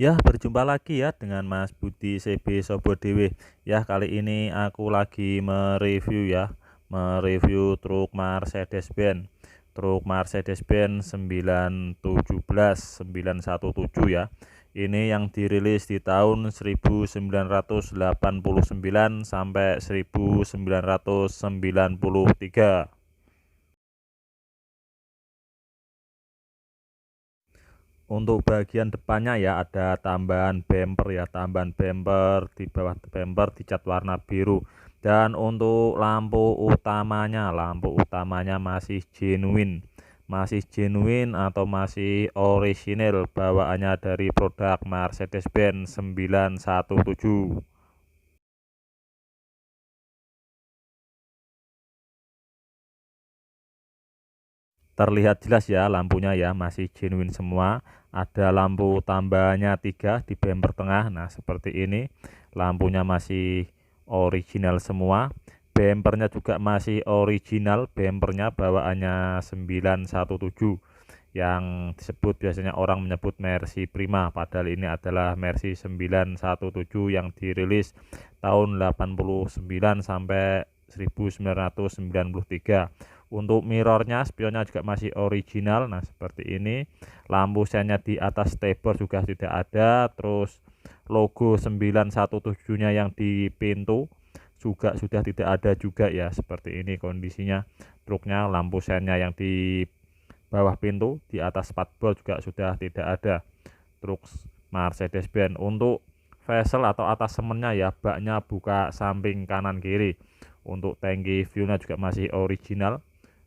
Ya, berjumpa lagi ya dengan Mas Budi CB Sobo Dewe. Ya, kali ini aku lagi mereview truk Mercedes-Benz. Truk Mercedes-Benz 917 ya. Ini yang dirilis di tahun 1989 sampai 1993. Untuk bagian depannya ya ada tambahan bumper, di bawah bumper dicat warna biru. Dan untuk lampu utamanya masih genuine atau masih orisinil bawaannya dari produk Mercedes-Benz 917. Terlihat jelas ya lampunya ya, masih genuine semua. Ada lampu tambahannya 3 di bumper tengah. Nah, seperti ini. Lampunya masih original semua. Bumpernya juga masih original, bumpernya bawaannya 917 yang disebut biasanya orang menyebut Mercy Prima, padahal ini adalah Mercy 917 yang dirilis tahun 89 sampai 1993. Untuk mirrornya, spionnya juga masih original. Nah, seperti ini. Lampu sennya di atas stepper juga tidak ada. Terus logo 917-nya yang di pintu juga sudah tidak ada juga ya. Seperti ini kondisinya truknya. Lampu sennya yang di bawah pintu, di atas spakbor juga sudah tidak ada. Truk Mercedes-Benz. Untuk vesel atau atas semennya ya, baknya buka samping kanan kiri. Untuk tangki fuelnya juga masih original,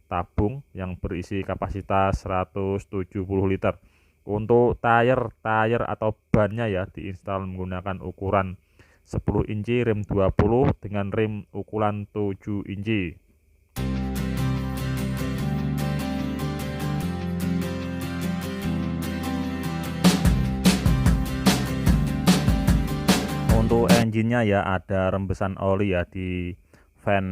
tabung yang berisi kapasitas 170 liter. Untuk tire atau bannya ya diinstal menggunakan ukuran 10 inci rim 20 dengan rim ukuran 7 inci. Untuk engine-nya ya ada rembesan oli ya di fan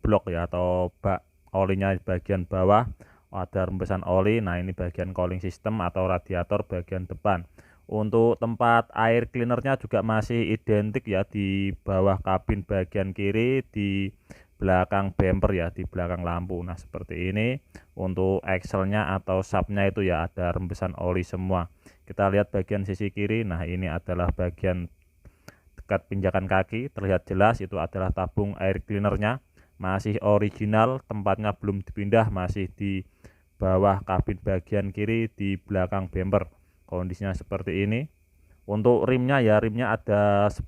blok ya atau bak olinya bagian bawah ada rembesan oli. Nah, ini bagian cooling system atau radiator bagian depan. Untuk tempat air cleanernya juga masih identik ya di bawah kabin bagian kiri, di belakang bumper ya, di belakang lampu. Nah, seperti ini. Untuk axle-nya atau subnya itu ya ada rembesan oli semua. Kita lihat bagian sisi kiri. Nah, ini adalah bagian dekat pinjakan kaki, terlihat jelas itu adalah tabung air cleanernya, masih original, tempatnya belum dipindah, masih di bawah kabin bagian kiri di belakang bumper. Kondisinya seperti ini. Untuk rimnya ya, rimnya ada 10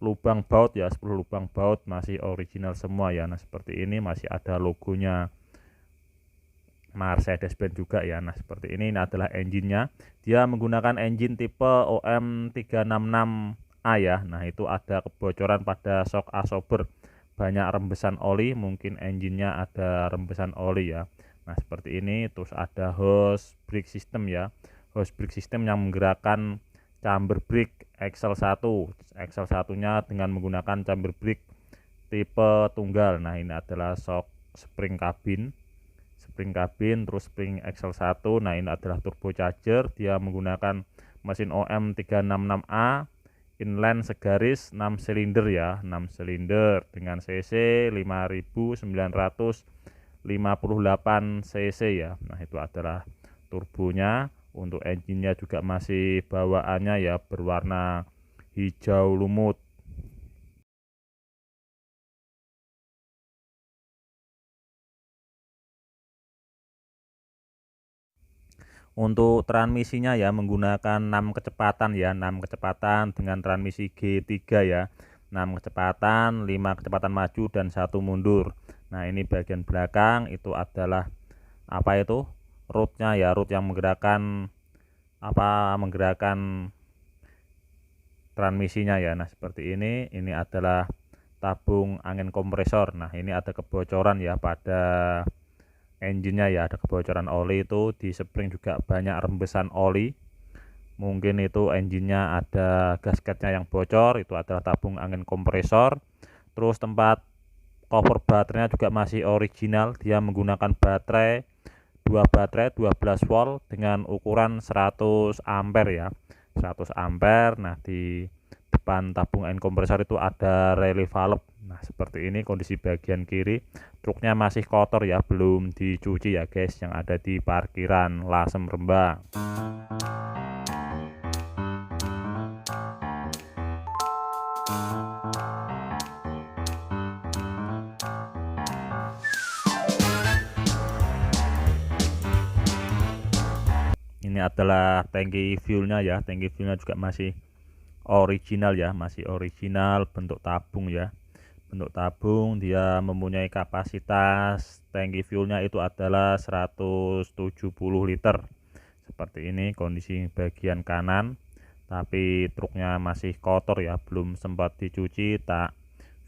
lubang baut ya, 10 lubang baut masih original semua ya. Nah, seperti ini, masih ada logonya Mercedes-Benz juga ya. Nah, seperti ini adalah engine-nya. Dia menggunakan engine tipe OM 366A ya. Nah, itu ada kebocoran pada shock absorber. Banyak rembesan oli, mungkin engine-nya ada rembesan oli ya. Nah, seperti ini. Terus ada hose brake system ya. Hose brake system yang menggerakkan chamber brake Axle 1. Axle satunya dengan menggunakan chamber brake tipe tunggal. Nah, ini adalah shock spring kabin, terus spring axle 1. Nah, ini adalah turbocharger, dia menggunakan mesin OM 366A inline segaris 6 silinder ya, 6 silinder dengan cc 5958 cc ya. Nah, itu adalah turbonya. Untuk engine-nya juga masih bawaannya ya berwarna hijau lumut. Untuk transmisinya ya menggunakan 6 kecepatan ya, 6 kecepatan dengan transmisi G3 ya. 6 kecepatan, 5 kecepatan maju dan 1 mundur. Nah, ini bagian belakang itu adalah apa itu? Rootnya ya, root yang menggerakkan transmisinya ya. Nah, seperti ini. Ini adalah tabung angin kompresor. Nah, ini ada kebocoran ya pada engine-nya ya, ada kebocoran oli. Itu di spring juga banyak rembesan oli, mungkin itu engine-nya ada gasketnya yang bocor, itu adalah tabung angin kompresor. Terus tempat cover baterainya juga masih original, dia menggunakan baterai 12 volt dengan ukuran 100 ampere ya. 100 ampere. Nah, di depan tabung air kompresor itu ada relief valve. Nah, seperti ini kondisi bagian kiri. Truknya masih kotor ya, belum dicuci ya guys, yang ada di parkiran Lasem Rembang. Ini adalah tangki fuelnya ya, tangki fuelnya juga masih original ya, masih original bentuk tabung ya. Bentuk tabung, dia mempunyai kapasitas tangki fuelnya itu adalah 170 liter. Seperti ini kondisi bagian kanan, tapi truknya masih kotor ya, belum sempat dicuci, tak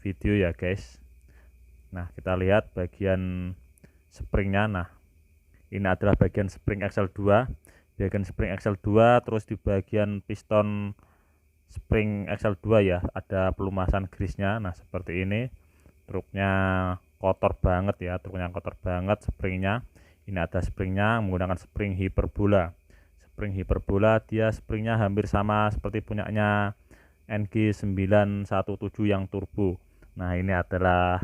video ya guys. Nah, kita lihat bagian springnya. Nah, ini adalah bagian spring axle 2, bagian spring axle 2, terus di bagian piston spring axle 2 ya, ada pelumasan grease-nya. Nah, seperti ini. Truknya kotor banget ya, truknya kotor banget springnya. Ini ada springnya menggunakan spring hiperbola. Spring hiperbola, dia springnya hampir sama seperti punyanya NG917 yang turbo. Nah, ini adalah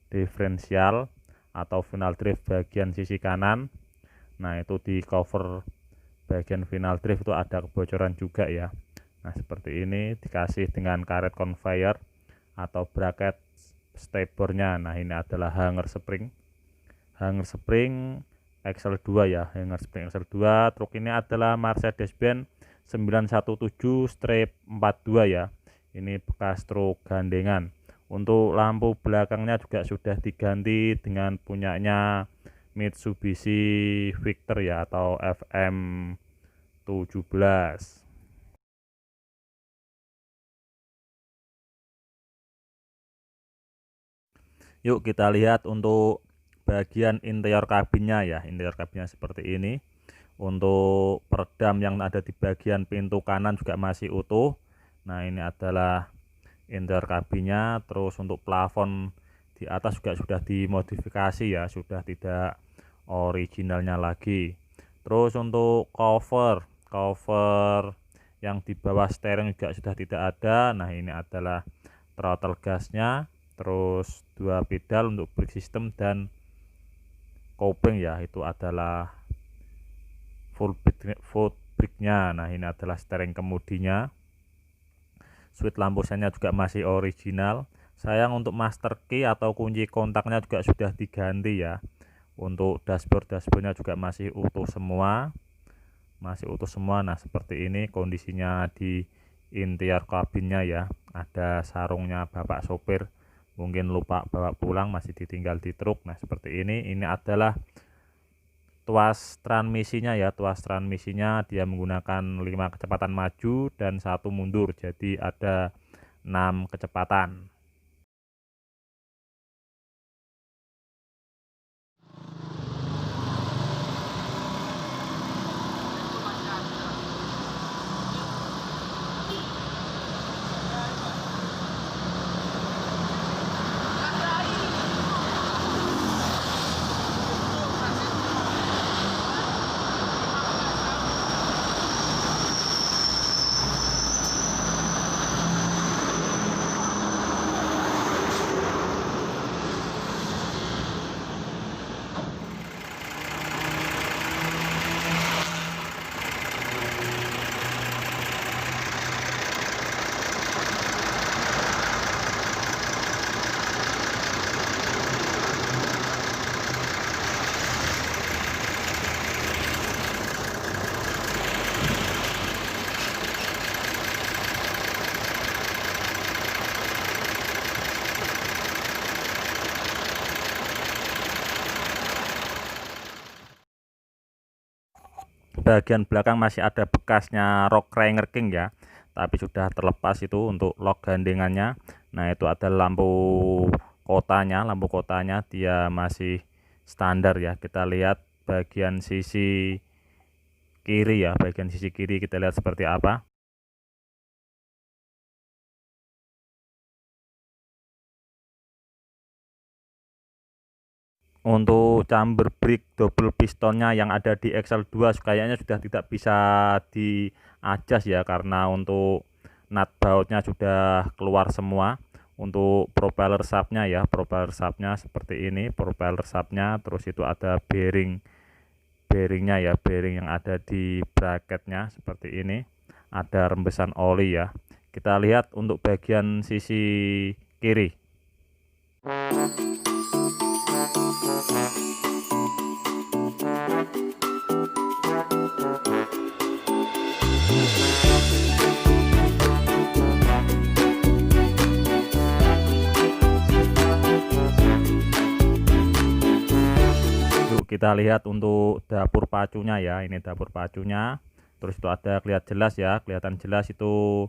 diferensial atau final drive bagian sisi kanan. Nah, itu di cover bagian final drive itu ada kebocoran juga ya. Nah, seperti ini dikasih dengan karet conveyor atau bracket stabornya. Nah, ini adalah hanger spring axle 2 ya, hanger spring axle 2. Truk ini adalah Mercedes-Benz 917-42 ya. Ini bekas truk gandengan. Untuk lampu belakangnya juga sudah diganti dengan punyanya Mitsubishi Victor ya, atau FM17. Yuk kita lihat untuk bagian interior kabinnya ya. Interior kabinnya seperti ini. Untuk peredam yang ada di bagian pintu kanan juga masih utuh. Nah, ini adalah interior kabinnya. Terus untuk plafon di atas juga sudah dimodifikasi ya, sudah tidak originalnya lagi. Terus untuk cover yang di bawah steering juga sudah tidak ada. Nah, ini adalah throttle gasnya, terus 2 pedal untuk brake system dan kopling ya, itu adalah full brake-nya. Nah, ini adalah steering kemudinya. Switch lampu sennya juga masih original. Sayang untuk master key atau kunci kontaknya juga sudah diganti ya. Untuk dashboardnya juga masih utuh semua. Nah, seperti ini kondisinya di interior kabinnya ya. Ada sarungnya bapak sopir, mungkin lupa bawa pulang, masih ditinggal di truk. Nah, seperti ini adalah tuas transmisinya ya. Tuas transmisinya dia menggunakan 5 kecepatan maju dan 1 mundur, jadi ada 6 kecepatan. Bagian belakang masih ada bekasnya Rock Ranger King ya, tapi sudah terlepas itu untuk lock gandengannya. Nah, itu ada lampu kotanya dia masih standar ya. Kita lihat bagian sisi kiri ya, bagian sisi kiri kita lihat seperti apa. Untuk chamber brake double pistonnya yang ada di XL2 kayaknya sudah tidak bisa diadjust ya, karena untuk nut bautnya sudah keluar semua. Untuk propeller shaftnya ya, propeller shaftnya seperti ini, propeller shaftnya, terus itu ada bearingnya ya, bearing yang ada di bracketnya seperti ini, ada rembesan oli ya. Kita lihat untuk bagian sisi kiri. Kita lihat untuk dapur pacunya ya, ini dapur pacunya. Terus itu ada kelihatan jelas itu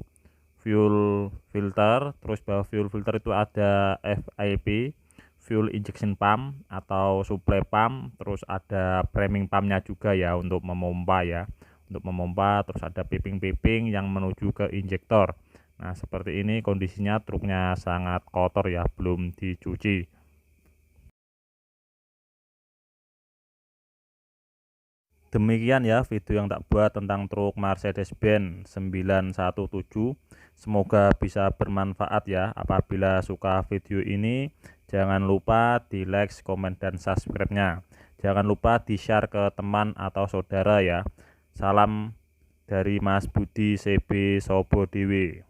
fuel filter. Terus bawah fuel filter itu ada FIP, fuel injection pump atau supply pump. Terus ada priming pumpnya juga ya, untuk memompa ya, untuk memompa. Terus ada piping-piping yang menuju ke injektor. Nah seperti ini kondisinya, truknya sangat kotor ya, belum dicuci. Demikian ya video yang tak buat tentang truk Mercedes-Benz 917. Semoga bisa bermanfaat ya. Apabila suka video ini, jangan lupa di like, komen, dan subscribe-nya. Jangan lupa di share ke teman atau saudara ya. Salam dari Mas Budi CB Sobodewe.